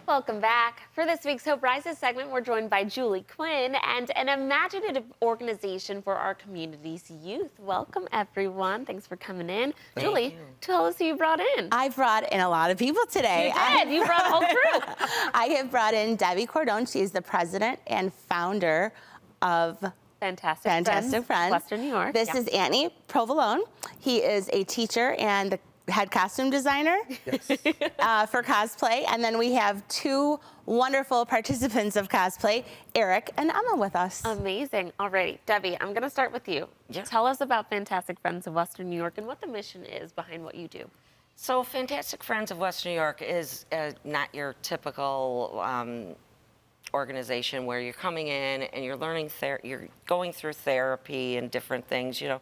Welcome back. For this week's Hope Rises segment, we're joined by Julie Quinn and an imaginative organization for our community's youth. Welcome, everyone. Thanks for coming in. Thank Julie, you. tell us who you brought in. I brought in a lot of people today. You did. You brought a whole group. I have brought in Debbie Cordone. She's the president and founder of Fantastic Friends, Western New York. This is Anthony Provolone. He is a teacher and the head costume designer for cosplay. And then we have two wonderful participants of cosplay, Eric and Emma, with us. Amazing. Alrighty, Debbie, I'm going to start with you. Yeah. Tell us about Fantastic Friends of Western New York and what the mission is behind what you do. So Fantastic Friends of Western New York is not your typical organization where you're coming in and you're learning, you're going through therapy and different things. You know,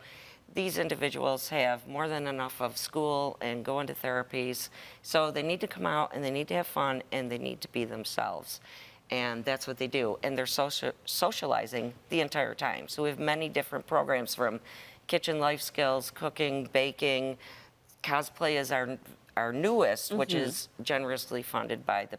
these individuals have more than enough of school and going to therapies, so they need to come out and they need to have fun and they need to be themselves. And that's what they do. And they're socializing the entire time. So we have many different programs, from kitchen life skills, cooking, baking. Cosplay is our newest, which is generously funded by the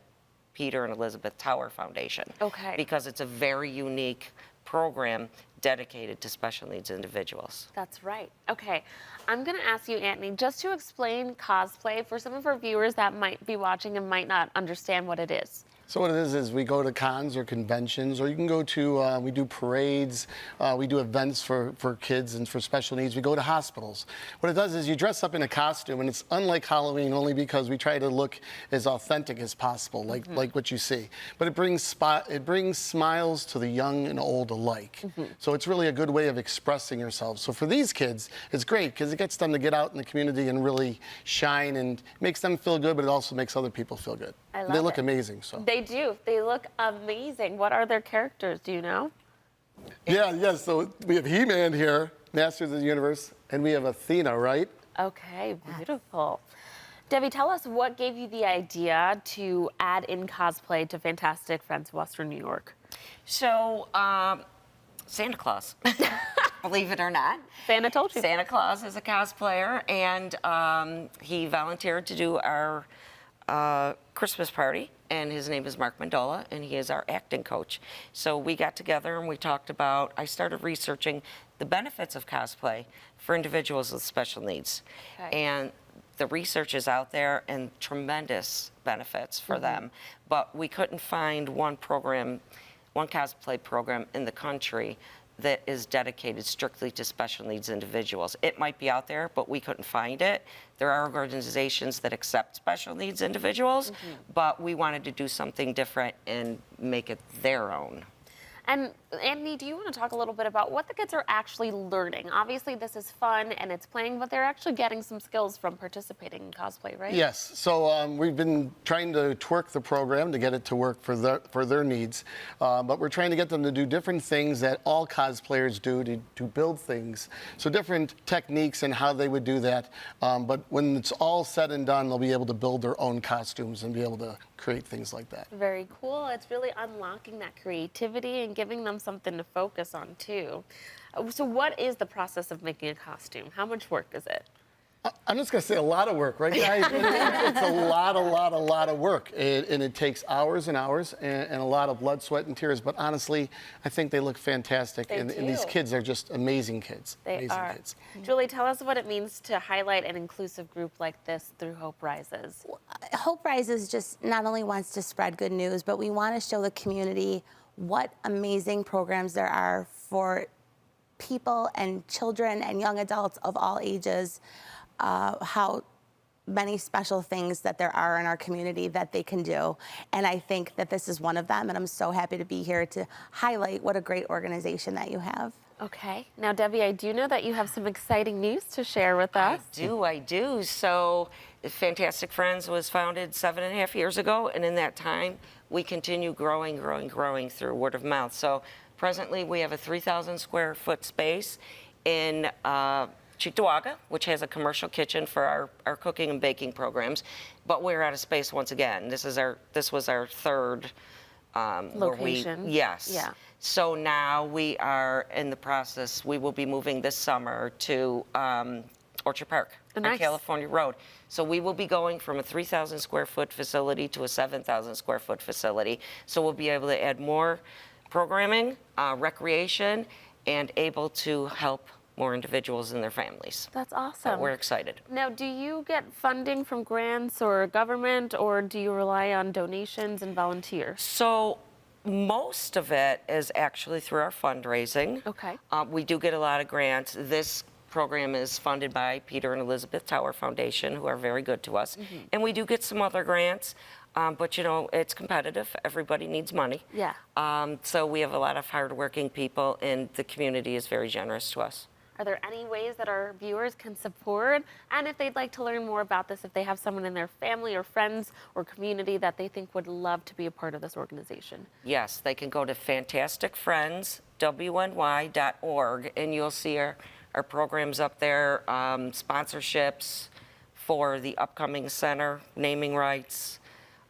Peter and Elizabeth Tower Foundation. Okay. Because it's a very unique program dedicated to special needs individuals. That's right. Okay, I'm going to ask you, Anthony, just to explain cosplay for some of our viewers that might be watching and might not understand what it is. So what it is we go to cons or conventions, or you can go to, we do parades, we do events for kids and for special needs. We go to hospitals. What it does is you dress up in a costume, and it's unlike Halloween only because we try to look as authentic as possible, like what you see. But it brings smiles to the young and old alike. So it's really a good way of expressing yourself. So for these kids, it's great because it gets them to get out in the community and really shine, and makes them feel good, but it also makes other people feel good. I love They look it. amazing. So. They do. They look amazing. What are their characters? Do you know? Yeah. So we have He-Man here, Masters of the Universe, and we have Athena, right? Okay, beautiful. Debbie, tell us what gave you the idea to add in cosplay to Fantastic Friends of Western New York? So, Santa Claus, believe it or not. Santa told you. Santa Claus is a cosplayer, and he volunteered to do our Christmas party, and his name is Mark Mandola, and he is our acting coach. So we got together and we talked about, I started researching the benefits of cosplay for individuals with special needs. Okay. And the research is out there and tremendous benefits for them, but we couldn't find one cosplay program in the country that is dedicated strictly to special needs individuals. It might be out there, but we couldn't find it. There are organizations that accept special needs individuals, but we wanted to do something different and make it their own. And Anthony, do you want to talk a little bit about what the kids are actually learning? Obviously, this is fun and it's playing, but they're actually getting some skills from participating in cosplay, right? Yes. So we've been trying to twerk the program to get it to work for their needs, but we're trying to get them to do different things that all cosplayers do to build things. So different techniques and how they would do that. But when it's all said and done, they'll be able to build their own costumes and be able to create things like that. Very cool. It's really unlocking that creativity and giving them something to focus on too. So what is the process of making a costume? How much work is it? I'm just going to say a lot of work, right, guys? It's a lot of work. And it takes hours and hours and a lot of blood, sweat, and tears. But honestly, I think they look fantastic. And these kids are just amazing kids. They are. Julie, tell us what it means to highlight an inclusive group like this through Hope Rises. Hope Rises just not only wants to spread good news, but we want to show the community what amazing programs there are for people and children and young adults of all ages, how many special things that there are in our community that they can do. And I think that this is one of them, and I'm so happy to be here to highlight what a great organization that you have. Okay. Now, Debbie, I do know that you have some exciting news to share with us. I do. So Fantastic Friends was founded 7.5 years ago, and in that time, we continue growing through word of mouth. So presently, we have a 3,000 square foot space in Cheektowaga, which has a commercial kitchen for our cooking and baking programs, but we're out of space once again. This was our third location. Yes. Yeah. So now we are in the process. We will be moving this summer to Orchard Park. on Nice. California Road. So we will be going from a 3,000 square foot facility to a 7,000 square foot facility. So we'll be able to add more programming, recreation, and able to help more individuals and their families. That's But awesome. we're excited. Now, do you get funding from grants or government, or do you rely on donations and volunteers? So most of it is actually through our fundraising. Okay. We do get a lot of grants. This program is funded by Peter and Elizabeth Tower Foundation, who are very good to us. And we do get some other grants, but you know, it's competitive. Everybody needs money. Yeah. So we have a lot of hardworking people, and the community is very generous to us. Are there any ways that our viewers can support? And if they'd like to learn more about this, if they have someone in their family or friends or community that they think would love to be a part of this organization? Yes, they can go to fantasticfriendswny.org, and you'll see our programs up there, sponsorships for the upcoming center, naming rights,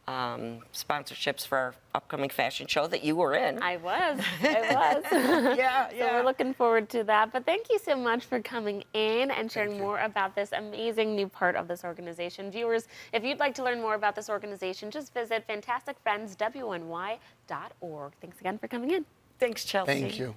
sponsorships for our upcoming fashion show that you were in. I was. Yeah, So we're looking forward to that. But thank you so much for coming in and sharing more about this amazing new part of this organization. Viewers, if you'd like to learn more about this organization, just visit fantasticfriendswny.org. Thanks again for coming in. Thanks, Chelsea. Thank you.